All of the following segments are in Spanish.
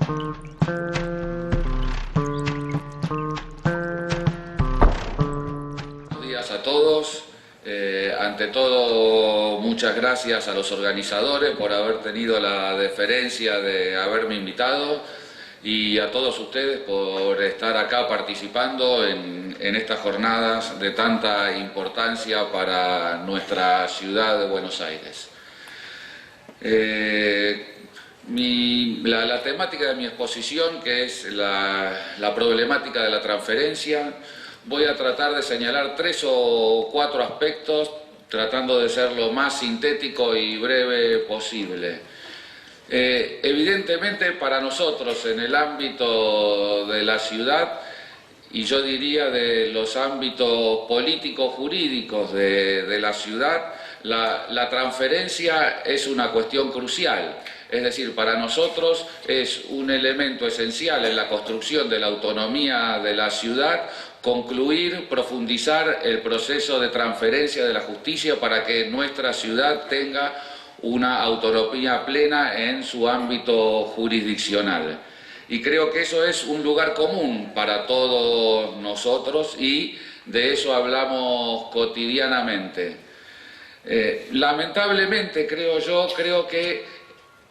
Buenos días a todos. Ante todo, muchas gracias a los organizadores por haber tenido la deferencia de haberme invitado y a todos ustedes por estar acá participando en estas jornadas de tanta importancia para nuestra ciudad de Buenos Aires. La temática de mi exposición, que es la problemática de la transferencia, voy a tratar de señalar 3 o 4 aspectos, tratando de ser lo más sintético y breve posible. Evidentemente para nosotros en el ámbito de la ciudad, y yo diría de los ámbitos políticos jurídicos de la ciudad, la transferencia es una cuestión crucial. Es decir, para nosotros es un elemento esencial en la construcción de la autonomía de la ciudad, concluir, profundizar el proceso de transferencia de la justicia para que nuestra ciudad tenga una autonomía plena en su ámbito jurisdiccional. Y creo que eso es un lugar común para todos nosotros y de eso hablamos cotidianamente. Lamentablemente, creo que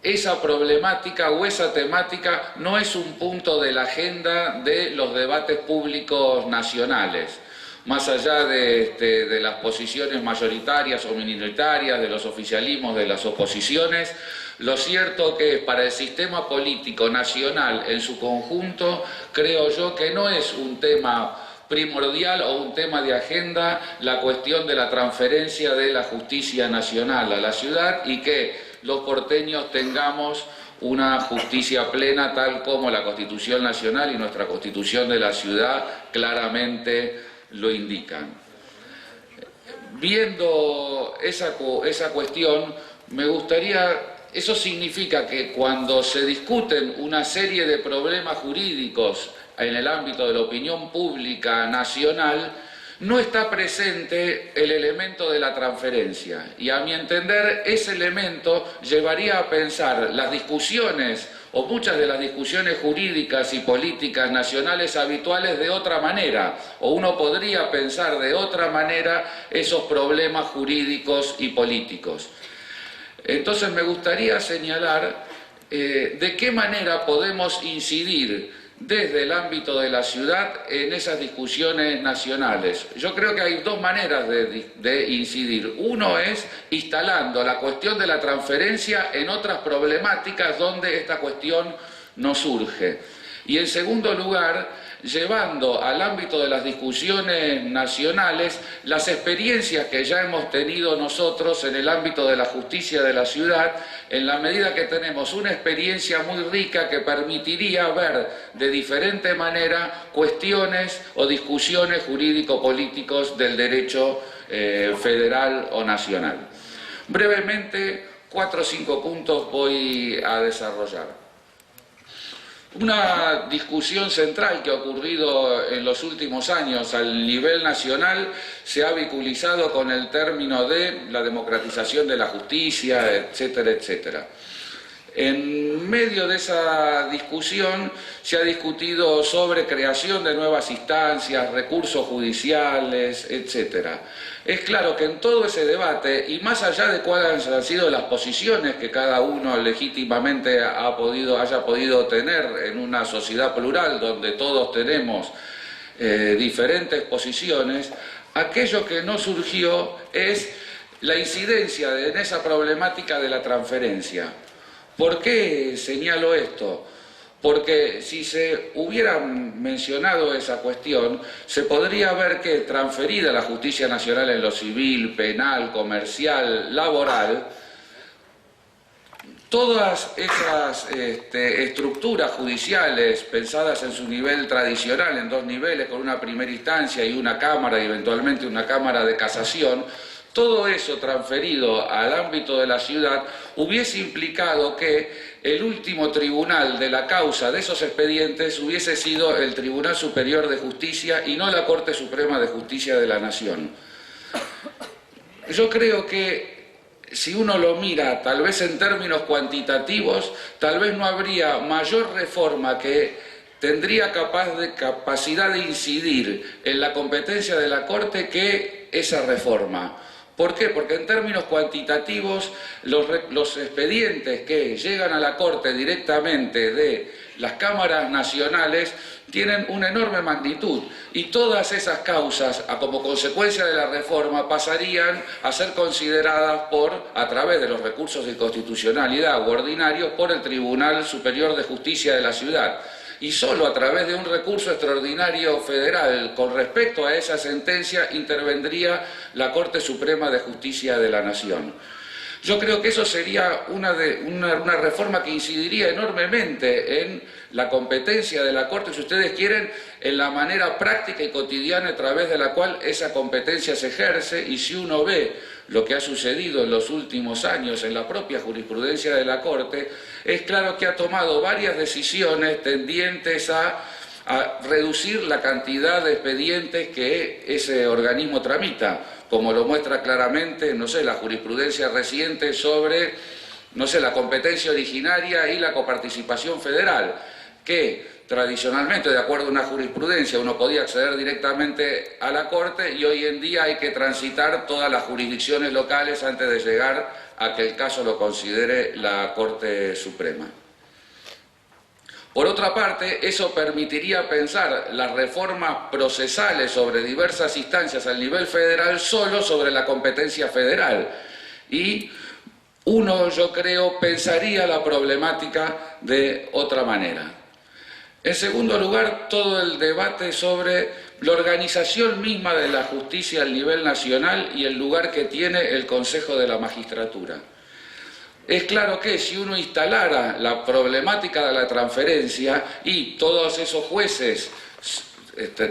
esa problemática o esa temática no es un punto de la agenda de los debates públicos nacionales. Más allá de las posiciones mayoritarias o minoritarias, de los oficialismos, de las oposiciones, lo cierto que para el sistema político nacional en su conjunto, creo yo que no es un tema primordial o un tema de agenda la cuestión de la transferencia de la justicia nacional a la ciudad y que los porteños tengamos una justicia plena tal como la Constitución Nacional y nuestra Constitución de la ciudad claramente lo indican. Viendo esa cuestión, me gustaría... Eso significa que cuando se discuten una serie de problemas jurídicos en el ámbito de la opinión pública nacional, no está presente el elemento de la transferencia. Y a mi entender, ese elemento llevaría a pensar las discusiones o muchas de las discusiones jurídicas y políticas nacionales habituales de otra manera, o uno podría pensar de otra manera esos problemas jurídicos y políticos. Entonces me gustaría señalar de qué manera podemos incidir desde el ámbito de la ciudad en esas discusiones nacionales. Yo creo que hay 2 maneras de incidir. Uno es instalando la cuestión de la transferencia en otras problemáticas donde esta cuestión no surge. Y en segundo lugar, llevando al ámbito de las discusiones nacionales las experiencias que ya hemos tenido nosotros en el ámbito de la justicia de la ciudad, en la medida que tenemos una experiencia muy rica que permitiría ver de diferente manera cuestiones o discusiones jurídico-políticos del derecho federal o nacional. Brevemente, 4 o 5 puntos voy a desarrollar. Una discusión central que ha ocurrido en los últimos años al nivel nacional se ha vinculado con el término de la democratización de la justicia, etcétera, etcétera. En medio de esa discusión se ha discutido sobre creación de nuevas instancias, recursos judiciales, etcétera. Es claro que en todo ese debate, y más allá de cuáles han sido las posiciones que cada uno legítimamente haya podido tener en una sociedad plural donde todos tenemos diferentes posiciones, aquello que no surgió es la incidencia en esa problemática de la transferencia. ¿Por qué señalo esto? Porque si se hubiera mencionado esa cuestión, se podría ver que transferida la justicia nacional en lo civil, penal, comercial, laboral, todas esas estructuras judiciales pensadas en su nivel tradicional, en 2 niveles, con una primera instancia y una cámara y eventualmente una cámara de casación, todo eso transferido al ámbito de la ciudad hubiese implicado que el último tribunal de la causa de esos expedientes hubiese sido el Tribunal Superior de Justicia y no la Corte Suprema de Justicia de la Nación. Yo creo que si uno lo mira tal vez en términos cuantitativos, tal vez no habría mayor reforma que tendría capacidad de incidir en la competencia de la Corte que esa reforma. ¿Por qué? Porque en términos cuantitativos los expedientes que llegan a la Corte directamente de las cámaras nacionales tienen una enorme magnitud y todas esas causas, como consecuencia de la reforma, pasarían a ser consideradas a través de los recursos de inconstitucionalidad u ordinarios por el Tribunal Superior de Justicia de la Ciudad. Y solo a través de un recurso extraordinario federal con respecto a esa sentencia intervendría la Corte Suprema de Justicia de la Nación. Yo creo que eso sería una reforma que incidiría enormemente en la competencia de la Corte, si ustedes quieren, en la manera práctica y cotidiana a través de la cual esa competencia se ejerce, y si uno ve lo que ha sucedido en los últimos años en la propia jurisprudencia de la Corte, es claro que ha tomado varias decisiones tendientes a reducir la cantidad de expedientes que ese organismo tramita, como lo muestra claramente, no sé, la jurisprudencia reciente sobre, no sé, la competencia originaria y la coparticipación federal, que tradicionalmente, de acuerdo a una jurisprudencia, uno podía acceder directamente a la Corte y hoy en día hay que transitar todas las jurisdicciones locales antes de llegar a que el caso lo considere la Corte Suprema. Por otra parte, eso permitiría pensar las reformas procesales sobre diversas instancias al nivel federal solo sobre la competencia federal. Y uno, yo creo, pensaría la problemática de otra manera. En segundo lugar, todo el debate sobre la organización misma de la justicia a nivel nacional y el lugar que tiene el Consejo de la Magistratura. Es claro que si uno instalara la problemática de la transferencia y todos esos jueces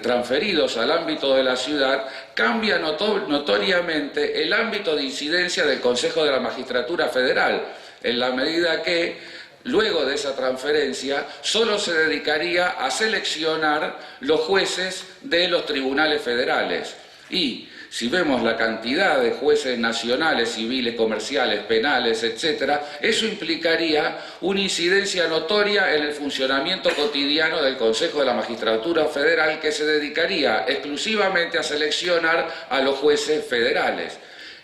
transferidos al ámbito de la ciudad, cambia notoriamente el ámbito de incidencia del Consejo de la Magistratura Federal, en la medida que luego de esa transferencia solo se dedicaría a seleccionar los jueces de los tribunales federales. Y si vemos la cantidad de jueces nacionales, civiles, comerciales, penales, etc., eso implicaría una incidencia notoria en el funcionamiento cotidiano del Consejo de la Magistratura Federal, que se dedicaría exclusivamente a seleccionar a los jueces federales.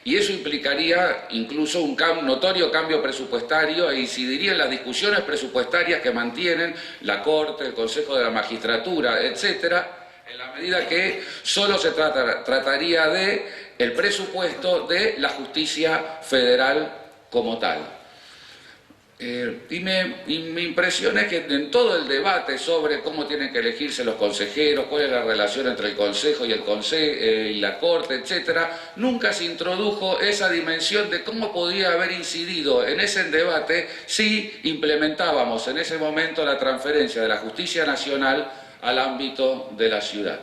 Y eso implicaría incluso un notorio cambio presupuestario e incidiría en las discusiones presupuestarias que mantienen la Corte, el Consejo de la Magistratura, etcétera, en la medida que solo se trataría del presupuesto de la justicia federal como tal. Y mi impresión es que en todo el debate sobre cómo tienen que elegirse los consejeros, cuál es la relación entre el Consejo y la Corte, etcétera, nunca se introdujo esa dimensión de cómo podía haber incidido en ese debate si implementábamos en ese momento la transferencia de la justicia nacional al ámbito de la ciudad.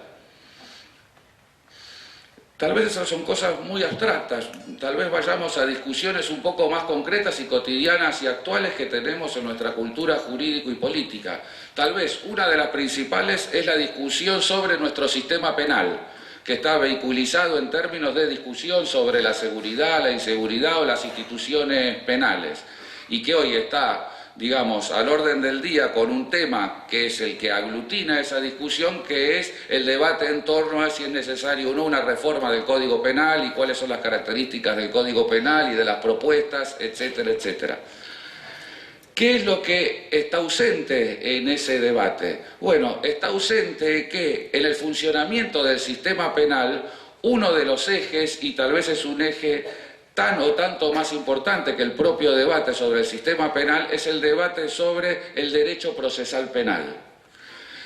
Tal vez esas son cosas muy abstractas, tal vez vayamos a discusiones un poco más concretas y cotidianas y actuales que tenemos en nuestra cultura jurídico y política. Tal vez una de las principales es la discusión sobre nuestro sistema penal, que está vehiculizado en términos de discusión sobre la seguridad, la inseguridad o las instituciones penales, y que hoy está, digamos, al orden del día con un tema que es el que aglutina esa discusión, que es el debate en torno a si es necesario o no una reforma del Código Penal y cuáles son las características del Código Penal y de las propuestas, etcétera, etcétera. ¿Qué es lo que está ausente en ese debate? Bueno, está ausente que en el funcionamiento del sistema penal uno de los ejes, y tal vez es un eje tan o tanto más importante que el propio debate sobre el sistema penal, es el debate sobre el derecho procesal penal.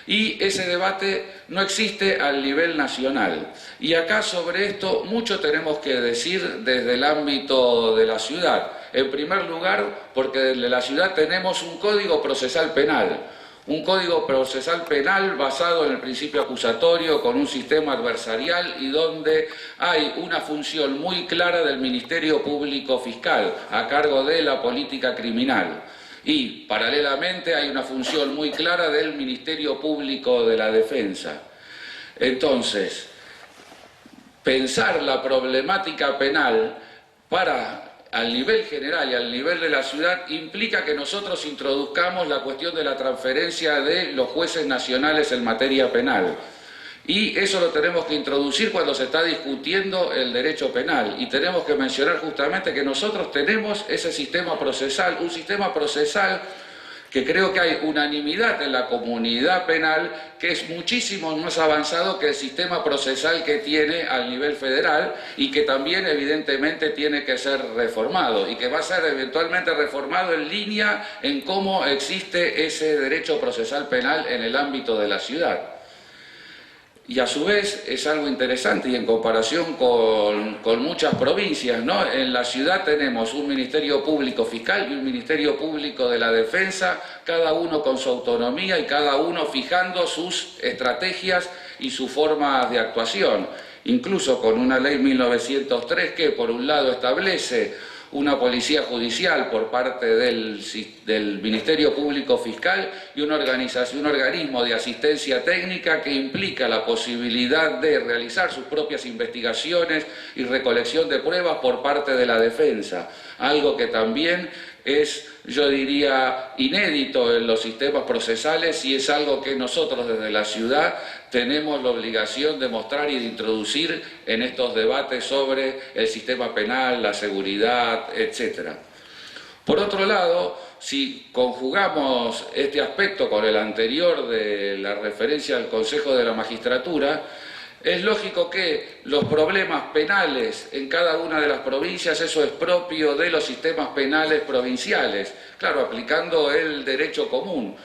Y ese debate no existe al nivel nacional. Y acá sobre esto mucho tenemos que decir desde el ámbito de la ciudad. En primer lugar, porque desde la ciudad tenemos un código procesal penal. Un código procesal penal basado en el principio acusatorio, con un sistema adversarial y donde hay una función muy clara del Ministerio Público Fiscal a cargo de la política criminal. Y, paralelamente, hay una función muy clara del Ministerio Público de la Defensa. Entonces, pensar la problemática penal para al nivel general y al nivel de la ciudad implica que nosotros introduzcamos la cuestión de la transferencia de los jueces nacionales en materia penal. Y eso lo tenemos que introducir cuando se está discutiendo el derecho penal. Y tenemos que mencionar justamente que nosotros tenemos ese sistema procesal, un sistema procesal que creo que hay unanimidad en la comunidad penal, que es muchísimo más avanzado que el sistema procesal que tiene al nivel federal y que también evidentemente tiene que ser reformado y que va a ser eventualmente reformado en línea en cómo existe ese derecho procesal penal en el ámbito de la ciudad. Y a su vez es algo interesante y en comparación con muchas provincias, ¿no? En la ciudad tenemos un Ministerio Público Fiscal y un Ministerio Público de la Defensa, cada uno con su autonomía y cada uno fijando sus estrategias y su forma de actuación. Incluso con una ley 1903 que por un lado establece una policía judicial por parte del Ministerio Público Fiscal y una organización, un organismo de asistencia técnica que implica la posibilidad de realizar sus propias investigaciones y recolección de pruebas por parte de la defensa, algo que también es, yo diría, inédito en los sistemas procesales y es algo que nosotros desde la ciudad tenemos la obligación de mostrar y de introducir en estos debates sobre el sistema penal, la seguridad, etc. Por otro lado, si conjugamos este aspecto con el anterior de la referencia al Consejo de la Magistratura, es lógico que los problemas penales en cada una de las provincias, eso es propio de los sistemas penales provinciales, claro, aplicando el derecho común.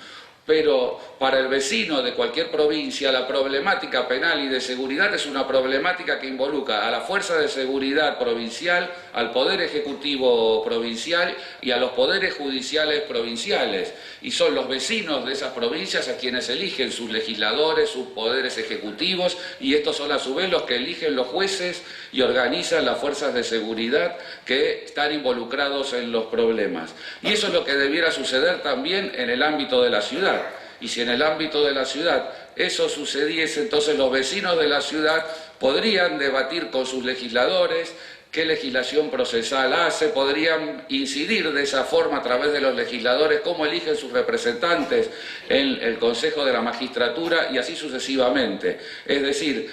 Pero para el vecino de cualquier provincia la problemática penal y de seguridad es una problemática que involucra a la Fuerza de Seguridad Provincial, al Poder Ejecutivo Provincial y a los poderes judiciales provinciales. Y son los vecinos de esas provincias a quienes eligen sus legisladores, sus poderes ejecutivos, y estos son a su vez los que eligen los jueces y organizan las fuerzas de seguridad que están involucrados en los problemas. Y eso es lo que debiera suceder también en el ámbito de la ciudad. Y si en el ámbito de la ciudad eso sucediese, entonces los vecinos de la ciudad podrían debatir con sus legisladores qué legislación procesal hace, podrían incidir de esa forma a través de los legisladores cómo eligen sus representantes en el Consejo de la Magistratura y así sucesivamente. Es decir,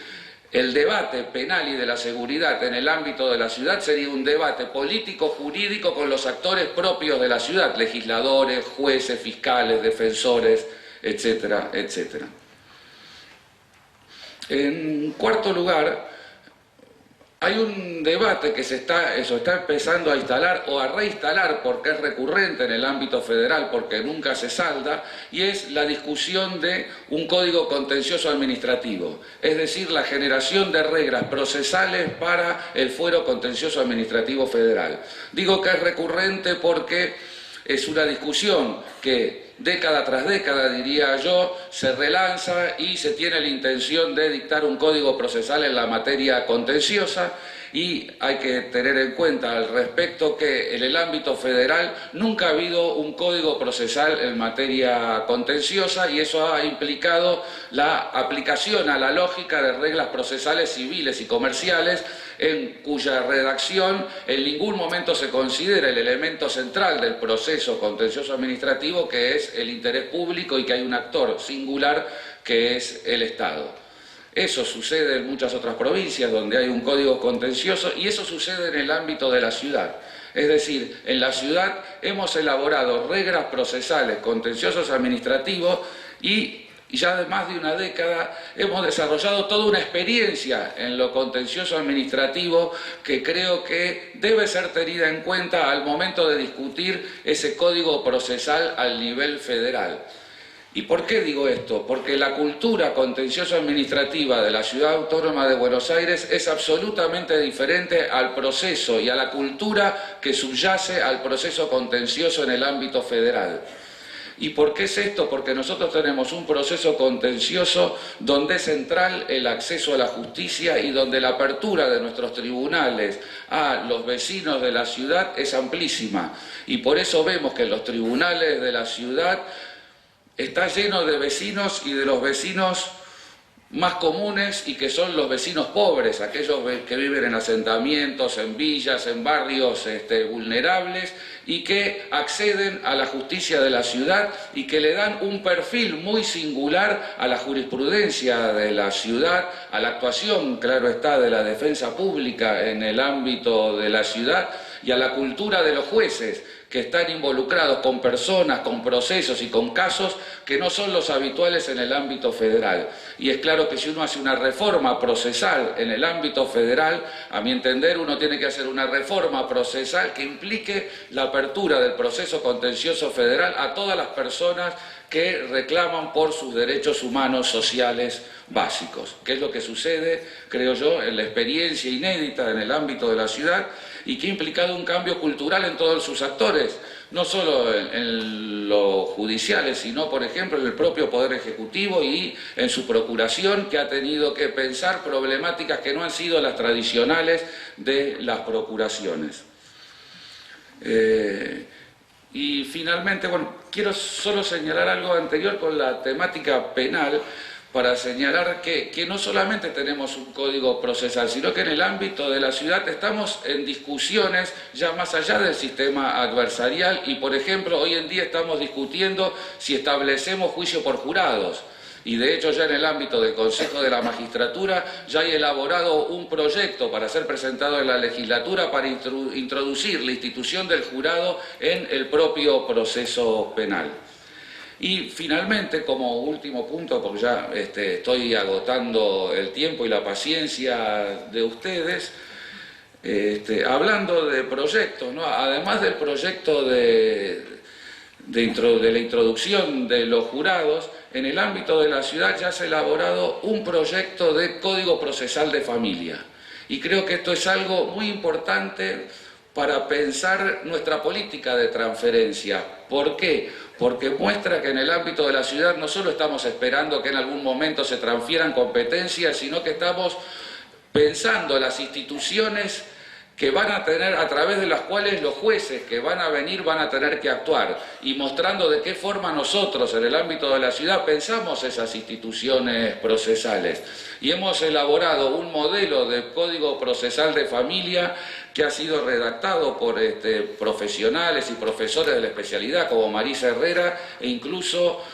el debate penal y de la seguridad en el ámbito de la ciudad sería un debate político-jurídico con los actores propios de la ciudad, legisladores, jueces, fiscales, defensores, etcétera, etcétera. En cuarto lugar, hay un debate que se está empezando a instalar o a reinstalar porque es recurrente en el ámbito federal, porque nunca se salda, y es la discusión de un código contencioso administrativo, es decir, la generación de reglas procesales para el fuero contencioso administrativo federal. Digo que es recurrente porque es una discusión que década tras década, diría yo, se relanza y se tiene la intención de dictar un código procesal en la materia contenciosa y hay que tener en cuenta al respecto que en el ámbito federal nunca ha habido un código procesal en materia contenciosa y eso ha implicado la aplicación a la lógica de reglas procesales civiles y comerciales en cuya redacción en ningún momento se considera el elemento central del proceso contencioso administrativo, que es el interés público y que hay un actor singular que es el Estado. Eso sucede en muchas otras provincias donde hay un código contencioso y eso sucede en el ámbito de la ciudad. Es decir, en la ciudad hemos elaborado reglas procesales contenciosos administrativos y ya de más de una década hemos desarrollado toda una experiencia en lo contencioso administrativo que creo que debe ser tenida en cuenta al momento de discutir ese código procesal al nivel federal. ¿Y por qué digo esto? Porque la cultura contencioso-administrativa de la Ciudad Autónoma de Buenos Aires es absolutamente diferente al proceso y a la cultura que subyace al proceso contencioso en el ámbito federal. ¿Y por qué es esto? Porque nosotros tenemos un proceso contencioso donde es central el acceso a la justicia y donde la apertura de nuestros tribunales a los vecinos de la ciudad es amplísima. Y por eso vemos que los tribunales de la ciudad está lleno de vecinos y de los vecinos más comunes y que son los vecinos pobres, aquellos que viven en asentamientos, en villas, en barrios vulnerables y que acceden a la justicia de la ciudad y que le dan un perfil muy singular a la jurisprudencia de la ciudad, a la actuación, claro está, de la defensa pública en el ámbito de la ciudad y a la cultura de los jueces, que están involucrados con personas, con procesos y con casos que no son los habituales en el ámbito federal. Y es claro que si uno hace una reforma procesal en el ámbito federal, a mi entender uno tiene que hacer una reforma procesal que implique la apertura del proceso contencioso federal a todas las personas que reclaman por sus derechos humanos sociales básicos, que es lo que sucede, creo yo, en la experiencia inédita en el ámbito de la ciudad y que ha implicado un cambio cultural en todos sus actores, no solo en los judiciales, sino, por ejemplo, en el propio Poder Ejecutivo y en su procuración, que ha tenido que pensar problemáticas que no han sido las tradicionales de las procuraciones. Y finalmente, bueno, quiero solo señalar algo anterior con la temática penal, para señalar que no solamente tenemos un código procesal, sino que en el ámbito de la ciudad estamos en discusiones ya más allá del sistema adversarial y, por ejemplo, hoy en día estamos discutiendo si establecemos juicio por jurados. Y de hecho ya en el ámbito del Consejo de la Magistratura ya hay elaborado un proyecto para ser presentado en la legislatura para introducir la institución del jurado en el propio proceso penal. Y finalmente, como último punto, porque ya estoy agotando el tiempo y la paciencia de ustedes, hablando de proyectos, ¿no? Además del proyecto de la introducción de los jurados, en el ámbito de la ciudad ya se ha elaborado un proyecto de Código Procesal de Familia. Y creo que esto es algo muy importante para pensar nuestra política de transferencia. ¿Por qué? Porque muestra que en el ámbito de la ciudad no solo estamos esperando que en algún momento se transfieran competencias, sino que estamos pensando las instituciones que van a tener, a través de las cuales los jueces que van a venir van a tener que actuar, y mostrando de qué forma nosotros en el ámbito de la ciudad pensamos esas instituciones procesales. Y hemos elaborado un modelo de Código Procesal de Familia que ha sido redactado por profesionales y profesores de la especialidad como Marisa Herrera e incluso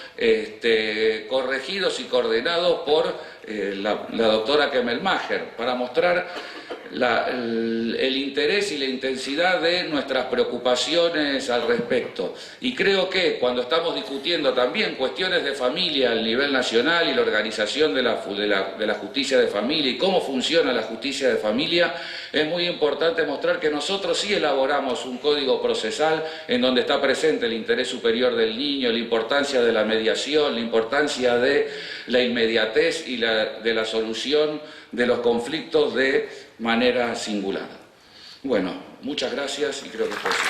corregidos y coordenados por la doctora Kemmelmacher, para mostrar el interés y la intensidad de nuestras preocupaciones al respecto. Y creo que cuando estamos discutiendo también cuestiones de familia al nivel nacional y la organización de la justicia de familia y cómo funciona la justicia de familia, es muy importante mostrar que nosotros sí elaboramos un código procesal en donde está presente el interés superior del niño, la importancia de la mediación, la importancia de la inmediatez y de la solución de los conflictos de manera singular. Bueno, muchas gracias y creo que fue así.